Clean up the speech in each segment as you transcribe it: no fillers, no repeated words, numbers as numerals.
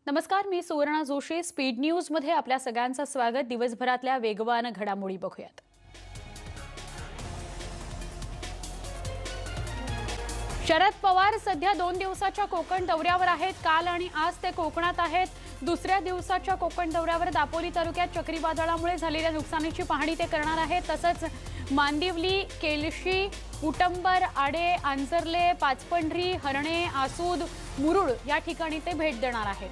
नमस्कार, मी Suvarna Joshi. Speed news मध्ये आपल्या सगळ्यांचं स्वागत. दिवसभरातल्या वेगवान घडामोडी बघूयात. शरद पवार सध्या 2 दिवसाच्या कोकण दौऱ्यावर आहेत. काल आणि आज ते कोकणात आहेत. दुसऱ्या दिवसाच्या कोकण दौऱ्यावर दापोली तालुक्यात चक्रीवादळामुळे झालेल्या नुकसानीची पाहणी ते करणार आहेत. तसंच मांदिवली, केलशी, उटंबर, आडे, आंजर्ले, पाचपंढरी, हरणे, आसूद, मुरुड या ठिकाणी ते भेट देणार आहेत.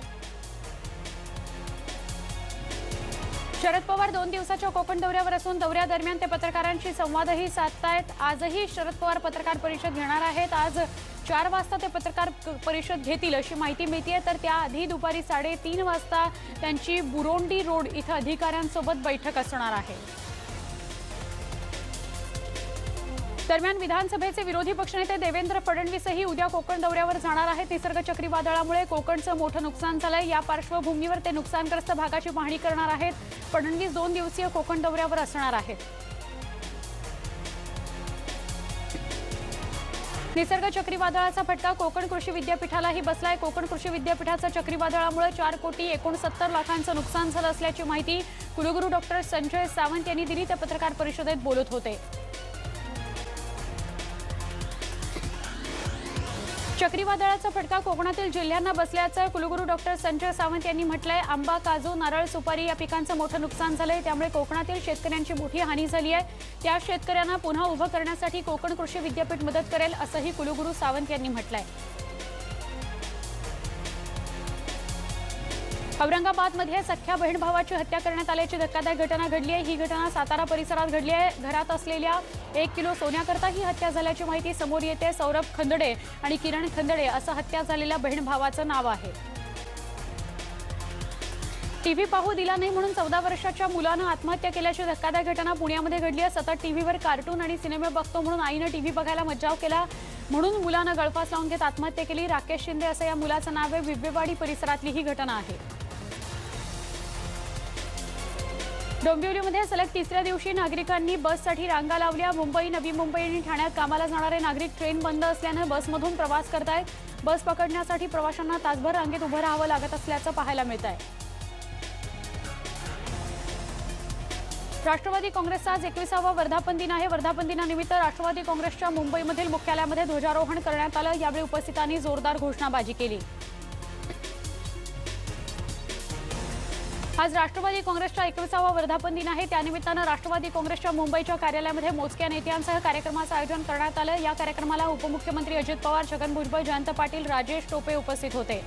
शरद पवार 2 दिवसाच्या कोकण दौऱ्यावर असून दौऱ्यादरम्यान ते पत्रकारांशी संवादही साधतायत. आजही शरद पवार पत्रकार परिषद घेणार आहेत. आज 4 वाजता ते पत्रकार परिषद घेतील अशी माहिती मिळतेय. तर त्याआधी दुपारी 3:30 वाजता त्यांची बुरोंडी रोड इथं अधिकाऱ्यांसोबत बैठक असणार आहे. दरम्यान विधानसभेचे विरोधी पक्षनेते देवेंद्र फडणवीसही उद्या कोकण दौऱ्यावर जाणार आहेत. निसर्ग चक्रीवादळामुळे कोकणचं मोठं नुकसान झालंय. या पार्श्वभूमीवर ते नुकसानग्रस्त भागाची पाहणी करणार आहेत. फडणवीस 2 दिवसीय कोकण दौऱ्यावर असणार आहेत. निसर्ग चक्रीवादळाचा फटका कोकण कृषी विद्यापीठालाही बसलाय. कोकण कृषी विद्यापीठाचं चक्रीवादळामुळे 4,69,00,000चं नुकसान झालं असल्याची माहिती कुलगुरू डॉक्टर संजय सावंत यांनी दिली. ते पत्रकार परिषदेत बोलत होते. चक्रीवादळाचा फटका कोकणातील जिल्ह्यांना बसल्याचं कुलगुरू डॉक्टर संजय सावंत यांनी म्हटलंय. आंबा, काजू, नारळ, सुपारी या पिकांचं मोठं नुकसान झालंय. त्यामुळे कोकणातील शेतकऱ्यांची मोठी हानी झाली आहे. त्या शेतकऱ्यांना पुन्हा उभं करण्यासाठी कोकण कृषी विद्यापीठ मदत करेल असंही कुलगुरू सावंत यांनी म्हटलंय. औरंगाबादमध्ये सख्या बहीण भावाची हत्या करण्यात आल्याची धक्कादायक घटना घडली आहे. ही घटना सातारा परिसरात घडली आहे. घरात असलेल्या 1 किलो सोन्याकरता ही हत्या झाल्याची माहिती समोर येते. सौरभ खंदडे आणि किरण खंदडे असं हत्या झालेल्या बहीण भावाचं नाव आहे. टीव्ही पाहू दिला नाही म्हणून 14 वर्षाच्या मुलानं आत्महत्या केल्याची धक्कादायक घटना पुण्यामध्ये घडली आहे. सतत टीव्हीवर कार्टून आणि सिनेमे बघतो म्हणून आईनं टीव्ही बघायला मज्जाव केला. म्हणून मुलानं गळफास लावून घेत आत्महत्या केली. राकेश शिंदे असं या मुलाचं नाव आहे. विब्बेवाडी परिसरातली ही घटना आहे. डोंबिवलीमध्ये सलग 3ऱ्या दिवशी नागरिकांनी बससाठी रांगा लावल्या. मुंबई, नवी मुंबई आणि ठाण्यात कामाला जाणारे नागरिक ट्रेन बंद असल्यानं बसमधून प्रवास करतायत. बस पकडण्यासाठी प्रवाशांना तासभर रांगेत उभं राहावं लागत असल्याचं पाहायला मिळत आहे. राष्ट्रवादी काँग्रेसचा आज 21वा वर्धापन दिन आहे. वर्धापन दिनानिमित्त राष्ट्रवादी काँग्रेसच्या मुंबईमधील मुख्यालयामध्ये ध्वजारोहण करण्यात आलं. यावेळी उपस्थितांनी जोरदार घोषणाबाजी केली. आज राष्ट्रवादी काँग्रेसचा 21वा वर्धापन दिन आहे. त्यानिमित्तानं राष्ट्रवादी काँग्रेसच्या मुंबईच्या कार्यालयामध्ये मोजक्या नेत्यांसह कार्यक्रमाचं आयोजन करण्यात आलं. या कार्यक्रमाला उपमुख्यमंत्री अजित पवार, छगन भुजबळ, जयंत पाटील, राजेश टोपे उपस्थित होते.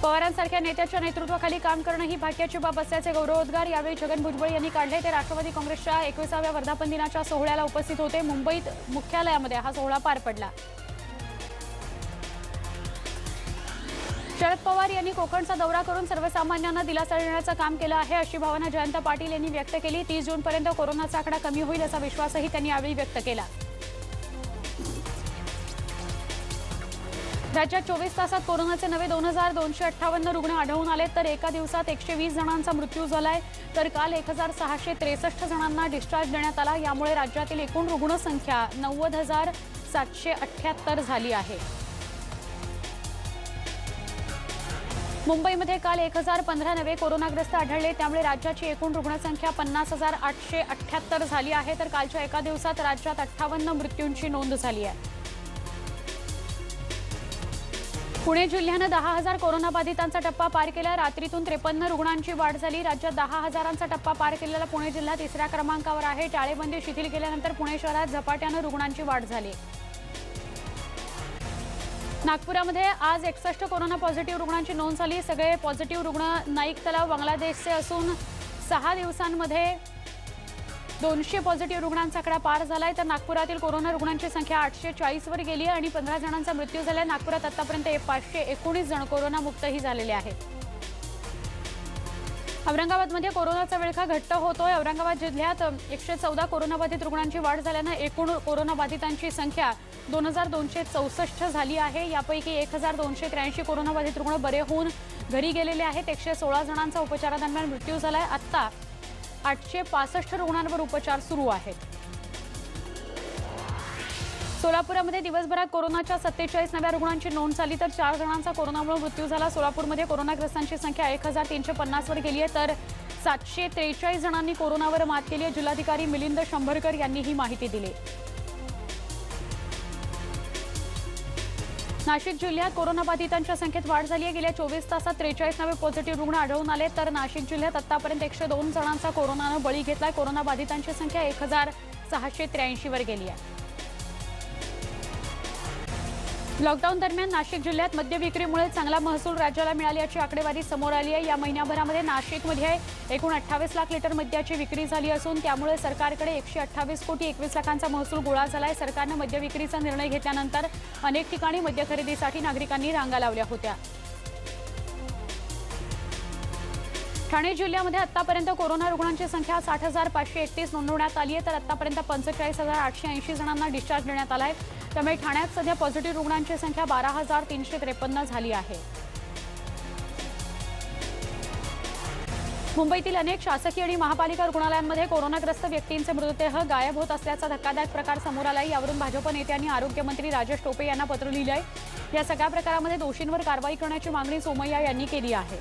पवारांसारख्या नेत्याच्या नेतृत्वाखाली काम करणं ही भाग्याची बाब असल्याचे गौरवोद्गार यावेळी छगन भुजबळ यांनी काढले. ते राष्ट्रवादी काँग्रेसच्या 21व्या वर्धापन दिनाच्या सोहळ्याला उपस्थित होते. मुंबईत मुख्यालयामध्ये हा सोहळा पार पडला. शरद पवार यांनी कोकणचा दौरा करून सर्वसामान्यांना दिलासा देण्याचं काम केलं आहे अशी भावना जयंत पाटील यांनी व्यक्त केली. 30 जूनपर्यंत कोरोनाचा आकडा कमी होईल असा विश्वासही त्यांनी यावेळी व्यक्त केला. राज्यात 24 तासात कोरोनाचे नवे 2,258 रुग्ण आढळून आले. तर एका दिवसात 120 जणांचा मृत्यू झालाय. तर काल 1,663 जणांना डिस्चार्ज देण्यात आला. यामुळे राज्यातील एकूण रुग्णसंख्या 90,778 झाली आहे. मुंबईमध्ये काल 1,015 नवे कोरोनाग्रस्त आढळले. त्यामुळे राज्याची एकूण रुग्णसंख्या 50,878 झाली आहे. तर कालच्या एका दिवसात राज्यात 58 मृत्यूंची नोंद झाली आहे. पुणे जिल्ह्यानं 10,000 कोरोनाबाधितांचा टप्पा पार केला. रात्रीतून 53 रुग्णांची वाढ झाली. राज्यात 10,000चा टप्पा पार केलेला पुणे जिल्हा 3ऱ्या क्रमांकावर आहे. टाळेबंदी शिथिल केल्यानंतर पुणे शहरात झपाट्यानं रुग्णांची वाढ झाली. नागपुरामध्ये आज 61 कोरोना पॉझिटिव्ह रुग्णांची नोंद झाली. सगळे पॉझिटिव्ह रुग्ण नाईक तलाव बांगलादेशचे असून 6 दिवसांमध्ये 200 पॉझिटिव्ह रुग्णांचा आकडा पार झालाय. तर नागपुरातील कोरोना रुग्णांची संख्या 840 वर गेली आणि 15 जणांचा मृत्यू झालाय. नागपुरात आतापर्यंत 519 जण कोरोनामुक्तही झालेले आहेत. औरंगाबादमध्ये कोरोनाचा विळखा घट्ट होतोय. औरंगाबाद जिल्ह्यात 114 कोरोनाबाधित रुग्णांची वाढ झाल्यानं एकूण कोरोनाबाधितांची संख्या 2,264 झाली आहे. यापैकी 1,283 कोरोनाबाधित रुग्ण बरे होऊन घरी गेलेले आहेत. 116 जणांचा उपचारादरम्यान मृत्यू झालाय. आता 865 रुग्णांवर उपचार सुरू आहेत. सोलापुरामध्ये दिवसभरात कोरोनाच्या 47 नव्या रुग्णांची नोंद झाली तर 4 जणांचा कोरोनामुळे मृत्यू झाला। सोलापूरमध्ये कोरोनाग्रस्तांची संख्या 1350 वर गेली आहे तर 743 जणांनी कोरोनावर मात केली आहे। जिल्हाधिकारी मिलिंद शंभरकर यांनी ही माहिती दिली। नाशिक जिल्ह्यात कोरोनाबाधितांच्या संख्येत वाढ झाली आहे। गेल्या 24 तासात 43 नवे पॉझिटिव्ह रुग्ण आढळून आले तर नाशिक जिल्ह्यात आतापर्यंत 102 जणांचा कोरोनानं बळी घेतलाय। कोरोनाबाधितांची संख्या 1683 वर गेली आहे। लॉकडाऊन दरम्यान नाशिक जिल्ह्यात मद्य विक्रीमुळे चांगला महसूल राज्याला मिळाल्याची आकडेवारी समोर आली आहे। या महिन्याभरामध्ये नाशिकमध्ये एकूण 28 लाख लिटर मद्याची विक्री झाली असून त्यामुळे सरकारकडे 128 कोटी 21 लाखांचा महसूल गोळा झालाय। सरकारने मद्य विक्रीचा निर्णय घेतल्यानंतर अनेक ठिकाणी मद्य खरेदीसाठी नागरिकांनी रांगा लावल्या होत्या। ठाणे जिल्ह्यामध्ये आतापर्यंत कोरोना रुग्णांची संख्या 60,531 नोंदवण्यात आली आहे तर आतापर्यंत 45,880 जणांना डिस्चार्ज देण्यात आला आहे। त्यामुळे ठाण्यात सध्या पॉझिटिव्ह रुग्णांची संख्या 12,353 झाली आहे। मुंबईतील अनेक शासकीय आणि महापालिका रुग्णालयांमध्ये कोरोनाग्रस्त व्यक्तींचे मृतदेह गायब होत असल्याचा धक्कादायक प्रकार समोर आला आहे। यावरून भाजप नेत्यांनी आरोग्यमंत्री राजेश टोपे यांना पत्र लिहिलं आहे। या सगळ्या प्रकारामध्ये दोषींवर कारवाई करण्याची मागणी सोमय्या यांनी केली आहे।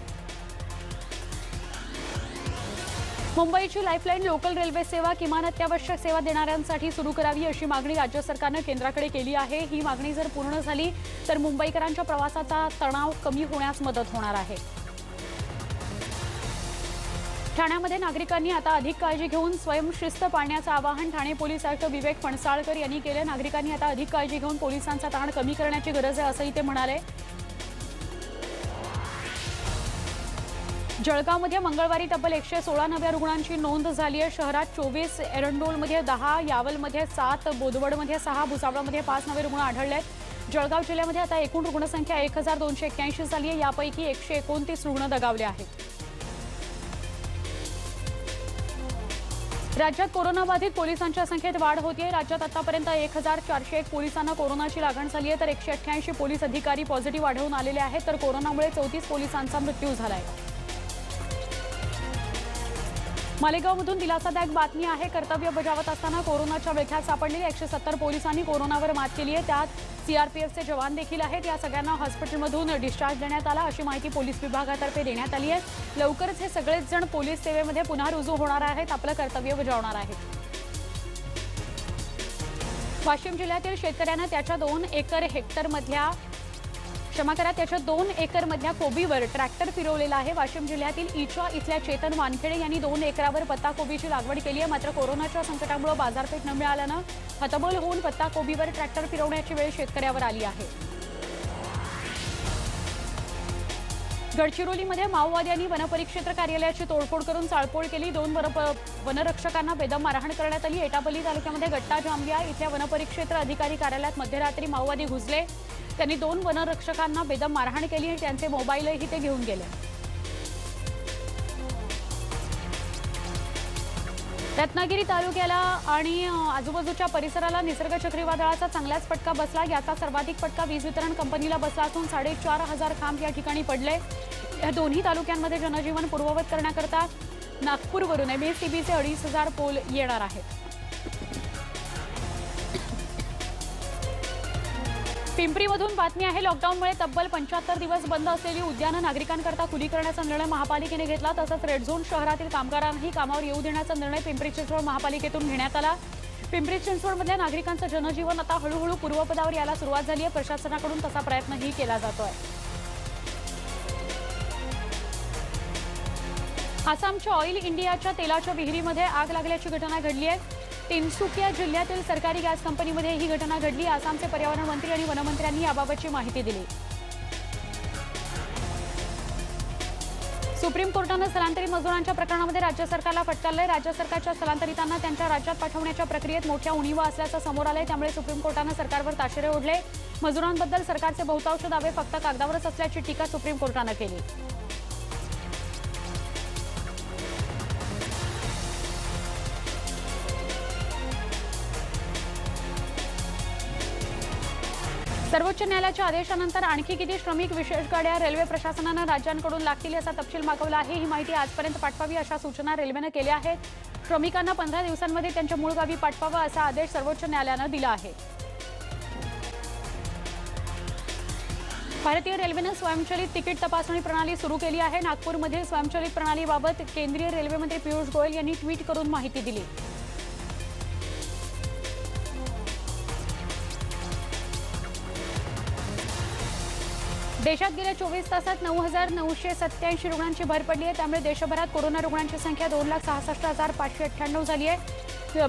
मुंबईची लाईफलाईन लोकल रेल्वे सेवा किमान अत्यावश्यक सेवा देणाऱ्यांसाठी सुरू करावी अशी मागणी राज्य सरकारने केंद्राकडे केली आहे। ही मागणी जर पूर्ण झाली तर मुंबईकरांच्या प्रवासाचा तणाव कमी होण्यास मदत होणार आहे। ठाण्यामध्ये नागरिकांनी आता अधिक काळजी घेऊन स्वयंशिस्त पाळण्याचं आवाहन ठाणे पोलीस आयुक्त विवेक फणसाळकर यांनी केले। नागरिकांनी आता अधिक काळजी घेऊन पोलिसांचा ताण कमी करण्याची गरज आहे असंही ते म्हणाले। जळगावमध्ये मंगळवारी तब्बल 116 नव्या रुग्णांची नोंद झाली आहे। शहरात 24, एरंडोलमध्ये 10, यावलमध्ये 7, बोदवडमध्ये 6, भुसावळमध्ये 5 नवे रुग्ण आढळले आहेत। जळगाव जिल्ह्यामध्ये आता एकूण रुग्णसंख्या 1281 झाली आहे। यापैकी 129 रुग्ण दगावले आहेत। राज्यात कोरोनाबाधित पोलिसांच्या संख्येत वाढ होतीये। राज्यात आतापर्यंत 1401 पोलिसांना कोरोनाची लागण झाली आहे तर 188 पोलीस अधिकारी पॉझिटिव्ह आढळून आलेले आहेत तर कोरोनामुळे 34 पोलिसांचा मृत्यू झाला आहे। मालेगावमधून दिलासादायक बातमी आहे। कर्तव्य बजावत असताना कोरोनाच्या विळख्यात सापडलेल्या 170 पोलिसांनी कोरोनावर मात केली आहे। त्यात सीआरपीएफचे जवान देखील आहेत। या सगळ्यांना हॉस्पिटलमधून डिस्चार्ज देण्यात आला अशी माहिती पोलीस विभागातर्फे देण्यात आली आहे। लवकरच हे सगळेच जण पोलीस सेवेमध्ये पुन्हा रुजू होणार आहेत, आपलं कर्तव्य बजावणार आहेत। वाशिम जिल्ह्यातील शेतकऱ्यांना त्याच्या 2 एकर मधल्या कोबीवर ट्रॅक्टर फिरवलेला आहे। वाशिम जिल्ह्यातील इचा इथल्या चेतन वानखेडे यांनी 2 एकरावर पत्ताकोबीची लागवड केली आहे। मात्र कोरोनाच्या संकटामुळे बाजारपेठ न मिळाल्यानं हतबल होऊन पत्ताकोबीवर ट्रॅक्टर फिरवण्याची वेळ शेतकऱ्यावर आली आहे। गडचिरोलीमध्ये माओवाद्यांनी वनपरिक्षेत्र कार्यालयाची तोडफोड करून चाळपोळ केली। 2 वनरक्षकांना बेदम मारहाण करण्यात आली। एटापल्ली तालुक्यामध्ये गट्टा जांबिया इथल्या वनपरिक्षेत्र अधिकारी कार्यालयात मध्यरात्री माओवादी घुसले। त्यांनी 2 वनरक्षकांना बेदम मारहाण केली आणि त्यांचे मोबाईलही ते घेऊन गेले। रत्नागिरी तालुक्याला आणि आजूबाजूच्या परिसराला निसर्ग चक्रीवादळाचा चांगलाच फटका बसला। याचा सर्वाधिक फटका वीज वितरण कंपनीला बसला असून 4,500 खांब या ठिकाणी पडले। या दोन्ही तालुक्यांमध्ये जनजीवन पूर्ववत करण्याकरता नागपूरवरून एमएससीबीचे 2,500 पोल येणार आहेत। पिंपरीमधून बातमी आहे। लॉकडाऊनमुळे तब्बल 75 दिवस बंद असलेली उद्यानं नागरिकांकरता खुली करण्याचा निर्णय महापालिकेने घेतला। तसंच रेड झोन शहरातील कामगारांनाही कामावर येऊ देण्याचा निर्णय पिंपरी चिंचवड महापालिकेतून घेण्यात आला। पिंपरी चिंचवडमधल्या नागरिकांचं जनजीवन आता हळूहळू पूर्वपदावर यायला सुरुवात झाली आहे। प्रशासनाकडून तसा प्रयत्नही केला जातोय। आसामच्या ऑइल इंडियाच्या तेलाच्या विहिरीमध्ये आग लागल्याची घटना घडली आहे। तिनसुकिया जिल्ह्यातील सरकारी गॅस कंपनीमध्ये ही घटना घडली। आसामचे पर्यावरण मंत्री आणि वनमंत्र्यांनी याबाबतची माहिती दिली। सुप्रीम कोर्टाने स्थलांतरित मजुरांच्या प्रकरणामध्ये राज्य सरकारला फटकारलंय। राज्य सरकारच्या स्थलांतरितांना त्यांच्या राज्यात पाठवण्याच्या प्रक्रियेत मोठ्या उणीवा असल्याचं समोर आलंय। त्यामुळे सुप्रीम कोर्टाने सरकारवर ताशेरे ओढले। मजुरांबद्दल सरकारचे बहुतांश दावे फक्त कागदावरच असल्याची टीका सुप्रीम कोर्टाने केली। सर्वोच्च न्यायालयाच्या आदेशानंतर आणखी किती श्रमिक विशेष गाड्या रेल्वे प्रशासनाने राज्यांकडून लागतील याचा तपशील मागवला आहे। ही माहिती आजपर्यंत पाठवावी अशा सूचना रेल्वेने केल्या आहेत। श्रमिकांना 15 दिवसांमध्ये त्यांच्या मूळ गावी पाठवावा असा आदेश सर्वोच्च न्यायालयाने दिला आहे। भारतीय रेल्वेनं स्वयंचलित तिकीट तपासणी प्रणाली सुरू केली आहे। नागपूरमधील स्वयंचलित प्रणालीबाबत केंद्रीय रेल्वे मंत्री पियुष गोयल यांनी ट्विट करून माहिती दिली। देशात गेल्या 24 तासात 9,987 रुग्णांची भर पडली आहे। त्यामुळे देशभरात कोरोना रुग्णांची संख्या 2,66,598 झाली आहे।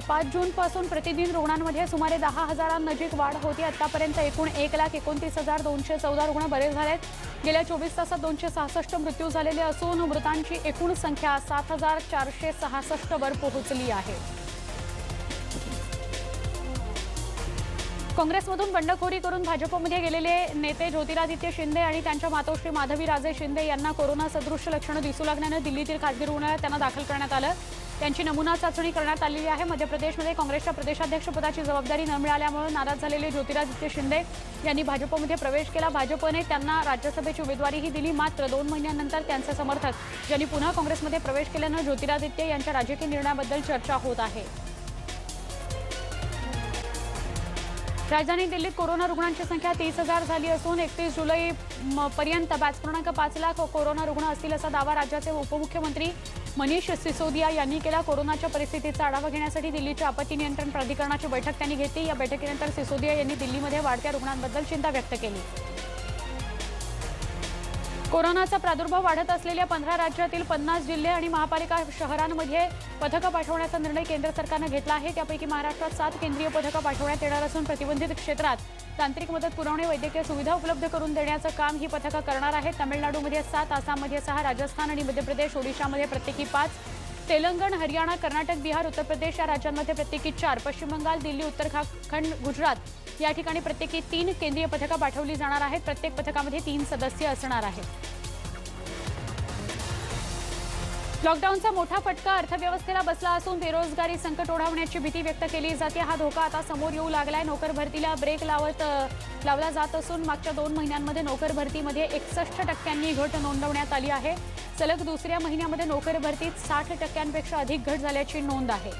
5 जूनपासून प्रतिदिन रुग्णांमध्ये सुमारे 10,000 वाढ होती। आतापर्यंत एकूण 1,29,214 रुग्ण बरे झाले आहेत। गेल्या 24 तासात 266 मृत्यू झालेले असून मृतांची एकूण संख्या 7,466 वर पोहोचली आहे। काँग्रेसमधून बंडखोरी करून भाजपमध्ये गेलेले नेते ज्योतिरादित्य शिंदे आणि त्यांच्या मातोश्री माधवी राजे शिंदे यांना कोरोना सदृश लक्षणं दिसू लागल्यानं दिल्लीतील खासगी रुग्णालयात त्यांना दाखल करण्यात आलं। त्यांची नमुना चाचणी करण्यात आलेली आहे। मध्य प्रदेशमध्ये काँग्रेसच्या प्रदेशाध्यक्षपदाची जबाबदारी न मिळाल्यामुळे नाराज झालेले ज्योतिरादित्य शिंदे यांनी भाजपमध्ये प्रवेश केला। भाजपने त्यांना राज्यसभेची उमेदवारीही दिली। मात्र 2 महिन्यांनंतर त्यांचे समर्थक यांनी पुन्हा काँग्रेसमध्ये प्रवेश केल्यानं ज्योतिरादित्य यांच्या राजकीय निर्णयाबद्दल चर्चा होत आहे। राजधानी दिल्लीत कोरोना रुग्णांची संख्या 30,000 झाली असून 31 जुलै पर्यंत 5.5 लाख कोरोना रुग्ण असतील असा दावा राज्याचे उपमुख्यमंत्री मनीष सिसोदिया यांनी केला। कोरोनाच्या परिस्थितीचा आढावा घेण्यासाठी दिल्लीच्या आपत्ती नियंत्रण प्राधिकरणाची बैठक त्यांनी घेतली। या बैठकीनंतर सिसोदिया यांनी दिल्लीमध्ये वाढत्या रुग्णांबद्दल चिंता व्यक्त केली। कोरोनाचा प्रादुर्भाव वाढत असलेल्या 15 राज्यातील 50 जिल्हे आणि महापालिका शहरांमध्ये पथकं पाठवण्याचा निर्णय केंद्र सरकारने घेतला आहे। त्यापैकी महाराष्ट्रात 7 केंद्रीय पथकं पाठवण्यात येणार असून प्रतिबंधित क्षेत्रात तांत्रिक मदत पुरवणे, वैद्यकीय सुविधा उपलब्ध करून देण्याचं काम ही पथकं करणार आहेत। तामिळनाडूमध्ये 7, आसाममध्ये 6, राजस्थान आणि मध्य प्रदेश, ओडिशामध्ये प्रत्येकी 5, तेलंगण, हरियाणा, कर्नाटक, बिहार, उत्तर प्रदेश या राज्यांमध्ये प्रत्येकी 4, पश्चिम बंगाल, दिल्ली, उत्तराखंड, गुजरात या ठिकाणी प्रत्येकी 3 केंद्रीय पथकं पाठवली जाणार आहेत। प्रत्येक पथकामध्ये 3 सदस्य असणार आहेत। लॉकडाऊनचा मोठा फटका अर्थव्यवस्थेला बसला असून बेरोजगारी संकट ओढावण्याची भीती व्यक्त केली जाते। हा धोका आता समोर येऊ लागलाय। नोकर भरतीला ब्रेक लावला जात असून मागच्या 2 महिन्यांमध्ये नोकर भरतीमध्ये 61% घट नोंदवण्यात आली आहे। सलग दुसऱ्या महिन्यामध्ये नोकर भरतीत 60% अधिक घट झाल्याची नोंद आहे।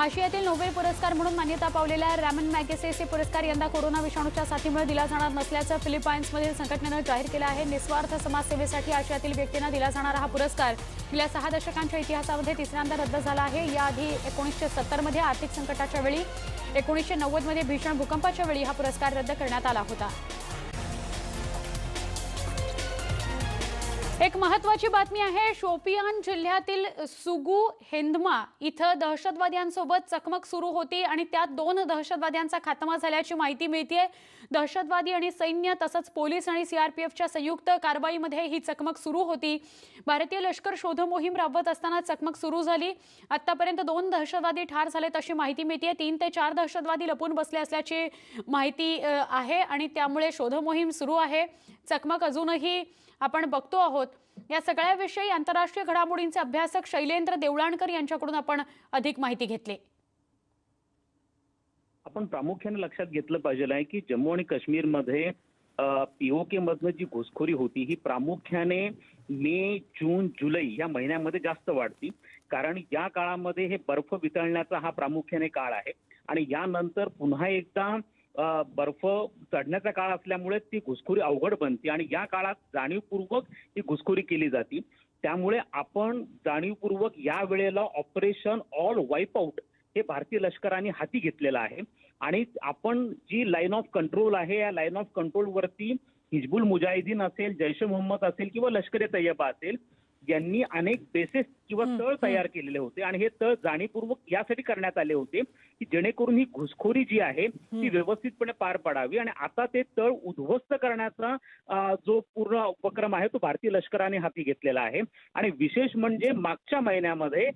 आशियातील नोबेल पुरस्कार म्हणून मान्यता पावलेल्या रॅमन मॅगसेसे पुरस्कार यंदा कोरोना विषाणूच्या साथीमुळे दिला जाणार नसल्याचं फिलिपाईन्समधील संघटनेनं जाहीर केलं आहे। निस्वार्थ समाजसेवेसाठी आशियातील व्यक्तींना दिला जाणारा हा पुरस्कार गेल्या 6 दशकांच्या इतिहासामध्ये तिसऱ्यांदा रद्द झाला आहे। याआधी 1970 मध्ये आर्थिक संकटाच्या वेळी, 1990 मध्ये भीषण भूकंपाच्या वेळी हा पुरस्कार रद्द करण्यात आला होता। एक महत्त्वाची बातमी आहे। शोपियान जिल्ह्यातील सुगू हेंदमा इथं दहशतवाद्यांसोबत चकमक सुरू होती आणि त्यात 2 दहशतवाद्यांचा खात्मा झाल्याची माहिती मिळते। दहशतवादी आणि सैन्य तसंच पोलीस आणि सीआरपीएफच्या संयुक्त कारवाईमध्ये ही चकमक सुरू होती। भारतीय लष्कर शोध मोहीम राबवत असताना चकमक सुरू झाली। आतापर्यंत 2 दहशतवादी ठार झालेत अशी माहिती मिळते। 3 ते 4 दहशतवादी लपून बसले असल्याची माहिती आहे आणि त्यामुळे शोध मोहीम सुरू आहे। चकमक अजूनही आपण बघतो आहोत। या सगळ्याविषयी आंतरराष्ट्रीय घडामोडींचे अभ्यासक शैलेंद्र देवळाणकर यांच्याकडून आपण अधिक माहिती घेतली। आपण प्रामुख्याने लक्षात घेतलं पाहिजे आहे की जम्मू आणि काश्मीरमध्ये पीओके मधनं जी घुसखोरी होती ही प्रामुख्याने मे, जून, जुलै या महिन्यामध्ये जास्त वाढती। कारण या काळामध्ये हे बर्फ वितळण्याचा हा प्रामुख्याने काळ आहे आणि यानंतर पुन्हा एकदा बर्फ चढण्याचा काळ असल्यामुळे ती घुसखोरी अवघड बनते आणि या काळात जाणीवपूर्वक ही घुसखोरी केली जाते। त्यामुळे आपण जाणीवपूर्वक या वेळेला ऑपरेशन ऑल वाईप आउट हे भारतीय लष्कराने हाती घेतलेलं आहे आणि आपण जी लाईन ऑफ कंट्रोल आहे या लाईन ऑफ कंट्रोल वरती हिजबुल मुजाहिदीन असेल, जैश ए मोहम्मद असेल किंवा लष्कर ए तैयबा असेल यांनी अनेक बेसेस किंवा तळ तयार केलेले होते आणि हे तळ जाणीवपूर्वक यासाठी करण्यात आले होते की जेणेकरून ही घुसखोरी जी आहे ती व्यवस्थितपणे पार पडावी आणि आता ते तळ उद्ध्वस्त करण्याचा जो पूर्ण उपक्रम आहे तो भारतीय लष्कराने हाती घेतलेला आहे। आणि विशेष म्हणजे मागच्या महिन्यामध्ये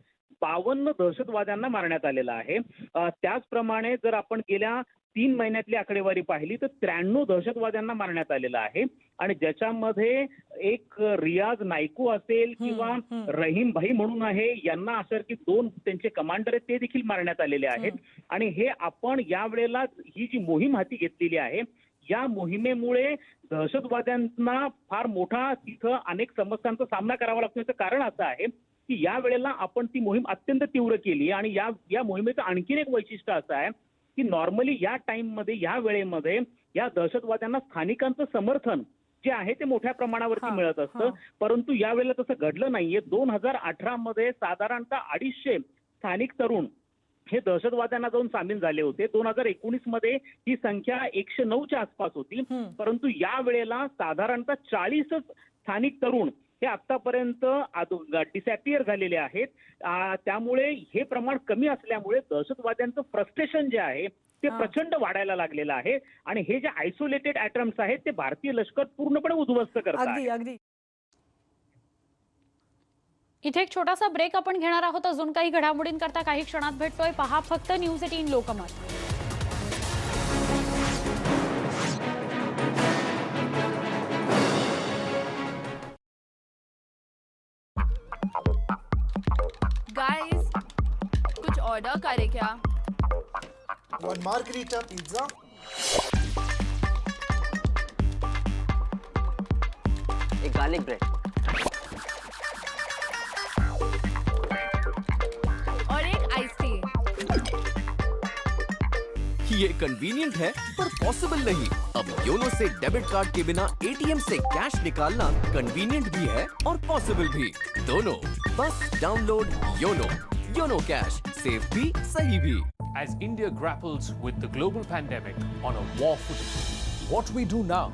52 दहशतवाद्यांना मारण्यात आलेलं आहे। त्याचप्रमाणे जर आपण गेल्या 3 महिन्यातली आकडेवारी पाहिली तर 93 दहशतवाद्यांना मारण्यात आलेलं आहे आणि ज्याच्यामध्ये एक रियाज नायकू असेल किंवा रहीम भाई म्हणून आहे यांना असं की 2 त्यांचे कमांडर आहेत ते देखील मारण्यात आलेले आहेत। आणि हे आपण यावेळेला ही जी मोहीम हाती घेतलेली आहे या मोहिमेमुळे दहशतवाद्यांना फार मोठा तिथं अनेक समस्यांचा सामना करावा लागतो। याचं कारण असं आहे की या वेळेला आपण ती मोहीम अत्यंत तीव्र केली आणि या मोहिमेचं आणखीन एक वैशिष्ट्य असं आहे की की नॉर्मली या टाइममध्ये, या वेळेमध्ये या दहशतवाद्यांना स्थानिकांचं समर्थन जे आहे ते मोठ्या प्रमाणावरती मिळत असतं, परंतु यावेळेला तसं घडलं नाहीये. 2018 मध्ये साधारणतः 250 स्थानिक तरुण हे दहशतवाद्यांना जाऊन सामील झाले होते. 2019 मध्ये ही संख्या 109च्या आसपास होती, परंतु या वेळेला साधारणतः 40च स्थानिक तरुण हे आतापर्यंत डिसॅपियर झालेले आहेत. त्यामुळे हे प्रमाण कमी असल्यामुळे दहशतवाद्यांचं फ्रस्ट्रेशन जे आहे ते प्रचंड वाढायला लागलेलं आहे आणि हे जे आयसोलेटेड अटेम्प्ट्स आहेत ते भारतीय लष्कर पूर्णपणे उद्ध्वस्त करतात. अगदी इथे एक छोटासा ब्रेक आपण घेणार आहोत. अजून काही घडामोडींकरता काही क्षणात भेटतोय. पहा फक्त न्यूज 18 लोकमत. गाइस, कुछ ऑर्डर करे क्या? One margarita pizza. एक गार्लिक ब्रेड और एक आइस टी। ये कन्वीनियंट है पर पॉसिबल नहीं। अब योनो से डेबिट कार्ड के बिना एटीएम से कैश निकालना कन्वीनियंट भी है और पॉसिबल भी, दोनों। बस download YONO. YONO cash, safe भी सही भी। As India grapples with the global pandemic on a war footing, what we do now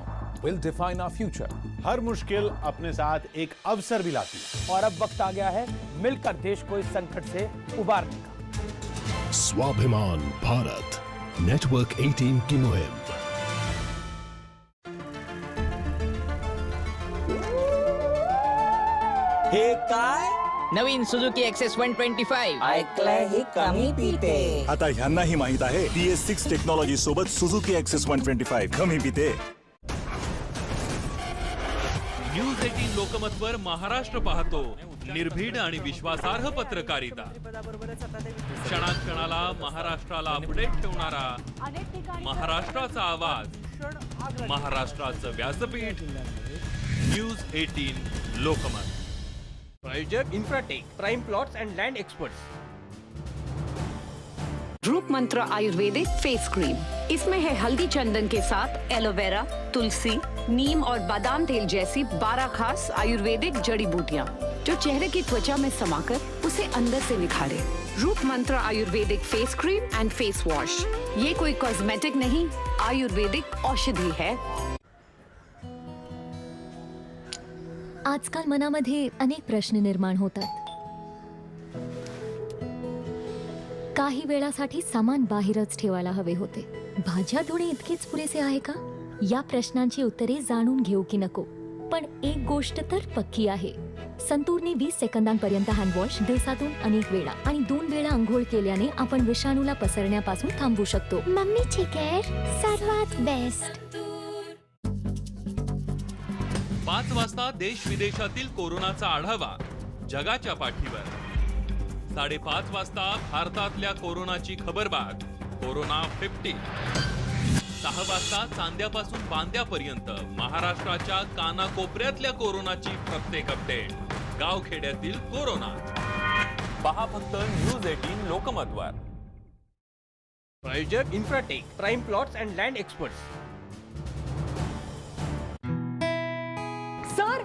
will define our future. हर मुश्किल अपने साथ एक अवसर भी लाती है और अब वक्त आ गया है मिलकर देश को इस संकट से उबारने का। स्वाभिमान भारत नेटवर्क 18 की मुहिम। हे काय? नवीन सुझुकी एक्सेस 125 ऐकलंय ही कमी पिते. आता ह्यांनाही माहित आहे DS6 टेक्नॉलॉजी सोबत सुझुकी एक्सेस 125 कमी पिते. न्यूज 18 लोकमतवर महाराष्ट्र पाहतो निर्भीड आणि विश्वासार्ह पत्रकारिता. क्षणाक्षणाला महाराष्ट्राला अपडेट ठेवणारा महाराष्ट्राचा आवाज, महाराष्ट्राचं व्यासपीठ. न्यूज 18 लोकमत. प्रायोजक Infratech, prime plots and land experts. रूप मंत्र आयुर्वेदिक फेस क्रीम, इसमें है हल्दी चंदन के साथ एलोवेरा, तुलसी, नीम और बादाम तेल जैसी 12 खास आयुर्वेदिक जड़ी बूटियां जो चेहरे की त्वचा में समाकर उसे अंदर से निखारे। Roop Mantra ayurvedic face cream and face wash, ये कोई कॉस्मेटिक नहीं, आयुर्वेदिक औषधि है। आजकाल मनामध्ये अनेक प्रश्न निर्माण होतात. काही वेळासाठी सामान बाहेरच ठेवायला हवे होते. भाज्या धुणे इतकेच पुरेसे आहे का? या प्रश्नांची उत्तरे जाणून घेऊ की नको. पण एक गोष्ट तर पक्की आहे, संतूरने 20 सेकंदांपर्यंत हँडवॉश दिवसातून अनेक वेळा आणि 2 वेळा अंघोळ केल्याने आपण विषाणूला पसरण्यापासून थांबवू शकतो. मम्मीची केअर सर्वात बेस्ट. 5 वाजता देश विदेशातील कोरोनाचा आढावा जगाच्या पाठीवर. 5:30 वाजता भारतातल्या कोरोनाची खबरबाग, कोरोना 50. 6 वाजता चांद्यापासून बांद्यापर्यंत महाराष्ट्राच्या कानाकोपऱ्यातल्या कोरोनाची प्रत्येक अपडेट, गावखेड्यातील कोरोना. पहा फक्त न्यूज 18 लोकमतवर. प्रायोजक Infratech, prime plots and land experts. Sir,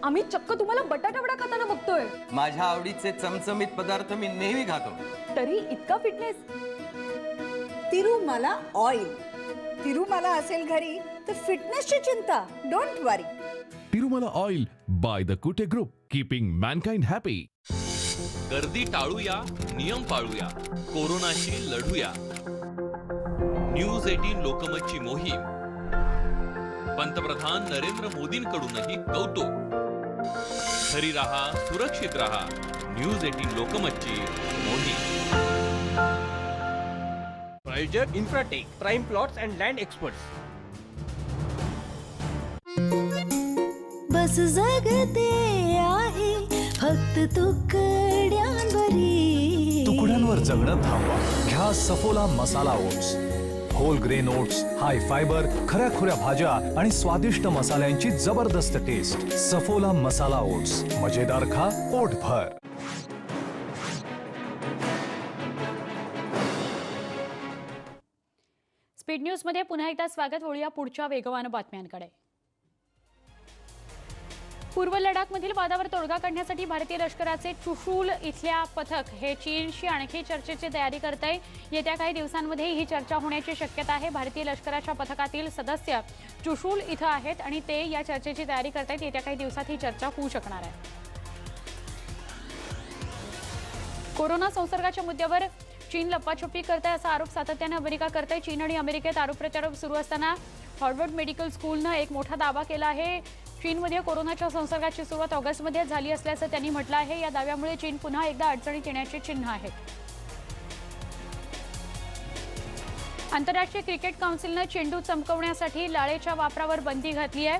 आम्ही चक्क तुम्हाला बटाटा वडा खाताना बघतोय. माझ्या आवडीचे चमचमीत पदार्थ मी नेहमी खातो. तरी इतका फिटनेस. तिरुमाला ऑइल. तिरुमाला असेल घरी तर फिटनेसची चिंता don't worry. Tirumala oil by the Kute group, keeping Mankind happy. गर्दी टाळूया, नियम पाळूया, कोरोनाशी लढूया. न्यूज 18 लोकमतची मोहीम पंतप्रधान नरेंद्र मोदींकडूनही कौतुक. घरी राहा, सुरक्षित राहा. न्यूज 18 लोकमतची मोहीम. प्रायोजक Infratech, prime plots and land experts. बस जगते आहे फक्त तुकड्यांवरी. तुकड्यांवर जगणं थांबवा. घ्या Saffola masala oats. Whole grain oats, high fibre, खऱ्या खुऱ्या भाज्या आणि स्वादिष्ट मसाल्यांची जबरदस्त टेस्ट. सफोला मसाला ओट्स, मजेदार खा, पोट भर. स्पीड न्यूजमध्ये पुन्हा एकदा स्वागत. वळूया पुढच्या वेगवान बातम्यांकडे. पूर्व लडाखमधील वादावर तोडगा काढण्यासाठी भारतीय लष्कराचे चुशूल इथल्या पथक हे चीनशी आणखी चर्चेची तयारी करत आहे. येत्या काही दिवसांमध्ये ही चर्चा होण्याची शक्यता आहे. भारतीय लष्कराच्या पथकातील सदस्य चुशूल इथं आहेत आणि ते या चर्चेची तयारी करत आहेत. येत्या काही दिवसात ही चर्चा होऊ शकणार आहे. कोरोना संसर्गाच्या मुद्द्यावर चीन लपाछपी करते असा आरोप सातत्याने अमेरिका करते. चीन आणि अमेरिकेत आरोप प्रत्यारोप सुरू असताना हार्वर्ड मेडिकल स्कूलनं एक मोठा दावा केला आहे. चीनमध्ये कोरोनाच्या संसर्गाची सुरुवात ऑगस्टमध्ये झाली असल्याचं त्यांनी म्हटलं आहे. या दाव्यामुळे चीन पुन्हा एकदा अडचणीत येण्याची चिन्ह आहेत. आंतरराष्ट्रीय क्रिकेट काउन्सिलनं चेंडू चमकवण्यासाठी लाळेच्या वापरावर बंदी घातली आहे.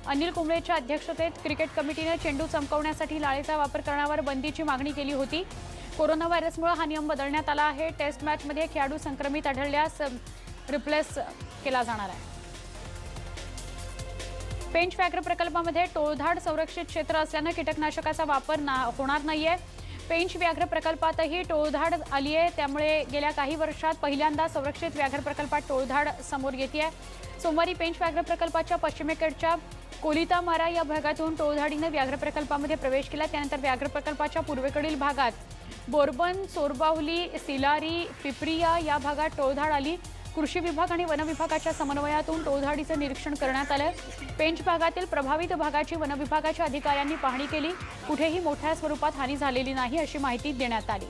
अनिल कुंबळेच्या अध्यक्षतेत क्रिकेट कमिटीने चेंडू चमकवण्यासाठी लाळेचा वापर करण्यावर बंदीची मागणी केली होती. कोरोना व्हायरसमुळे हा नियम बदलण्यात आला आहे. टेस्ट मॅचमध्ये खेळाडू संक्रमित आढळल्यास रिप्लेस केला जाणार आहे. पेंच व्याघ्र प्रकल्पामध्ये टोळधाड संरक्षित क्षेत्र असल्यानं कीटकनाशकाचा वापर होणार नाहीये. पेंच व्याघ्र प्रकल्पातही टोळधाड आली आहे. त्यामुळे गेल्या काही वर्षात पहिल्यांदा संरक्षित व्याघ्र प्रकल्पात टोळधाड समोर येते. सोमवारी पेंच व्याघ्र प्रकल्पाच्या पश्चिमेकडच्या कोलितामारा या भागातून टोळधाडीनं व्याघ्र प्रकल्पामध्ये प्रवेश केला. त्यानंतर व्याघ्र प्रकल्पाच्या पूर्वेकडील भागात बोरबन, सोरबावली, सिलारी, पिपरिया या भागात टोळधाड आली. कृषी विभाग आणि वन विभागाच्या समन्वयातूून टोळधाडीचं निरीक्षण करण्यात आलं. पेंच भागातील प्रभावित भागाची वन विभागाच्या अधिकाऱ्यांनी पाहणी केली. कुठेही मोठ्या स्वरूपात हानी झालेली नाही अशी माहिती देण्यात आली.